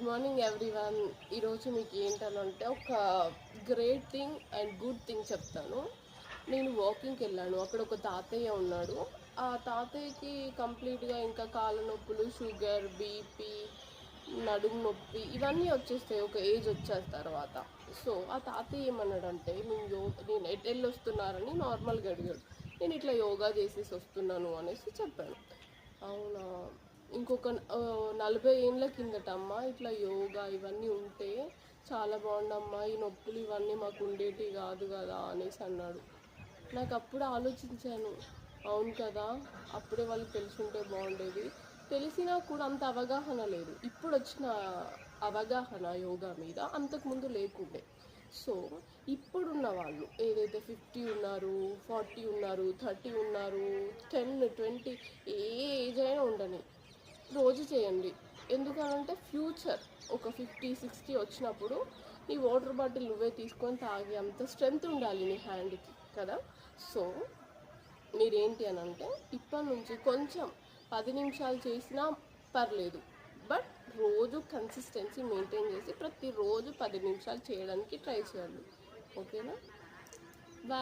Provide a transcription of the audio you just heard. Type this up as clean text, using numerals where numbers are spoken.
Morning everyone. ఈరోజు మీకు ఏంటనంటే ఒక great thing and good thing చెప్తాను. నేను వాకింగ్కి వెళ్ళాను. అక్కడ ఒక తాతయ్య ఉన్నాడు. ఆ తాతయ్యకి కంప్లీట్గా ఇంకా కాళ్ళ నొప్పులు, షుగర్, బీపీ, నడుము నొప్పి ఇవన్నీ వచ్చేస్తాయి ఒక ఏజ్ వచ్చేసిన తర్వాత. సో ఆ తాతయ్య ఏమన్నాడంటే, నేను ఎటు వస్తున్నారని నార్మల్గా అడిగాడు. నేను ఇట్లా యోగా చేసేసి వస్తున్నాను అనేసి చెప్పాను. అవునా, ఇంకొక 40 ఏళ్ళ కిందట అమ్మ ఇట్లా యోగా ఇవన్నీ ఉంటే చాలా బాగుండమ్మా, ఈ నొప్పులు ఇవన్నీ మాకు ఉండేటివి కాదు కదా అనేసి అన్నాడు. నాకు అప్పుడు ఆలోచించాను, అవును కదా, అప్పుడే వాళ్ళకి తెలుసుంటే బాగుండేది. తెలిసినా కూడా అంత అవగాహన లేదు. ఇప్పుడు వచ్చిన అవగాహన యోగా మీద అంతకుముందు లేకుండే. సో ఇప్పుడున్న వాళ్ళు ఏదైతే 50 ఉన్నారు, 40 ఉన్నారు, 30 ఉన్నారు, 10, 20 ఏ ఏజ్ అయినా ఉండని రోజు చేయండి. ఎందుకనంటే ఫ్యూచర్ ఒక 50, 60 వచ్చినప్పుడు నీ వాటర్ బాటిల్ నువ్వే తీసుకొని తాగే అంత స్ట్రెంగ్త్ ఉండాలి నీ హ్యాండ్కి కదా. సో మీరేంటి అని అంటే ఇప్పటి నుంచి కొంచెం 10 నిమిషాలు చేసినా పర్లేదు, బట్ రోజు కన్సిస్టెన్సీ మెయింటైన్ చేసి ప్రతిరోజు 10 నిమిషాలు చేయడానికి ట్రై చేయండి. ఓకేనా? బాయ్.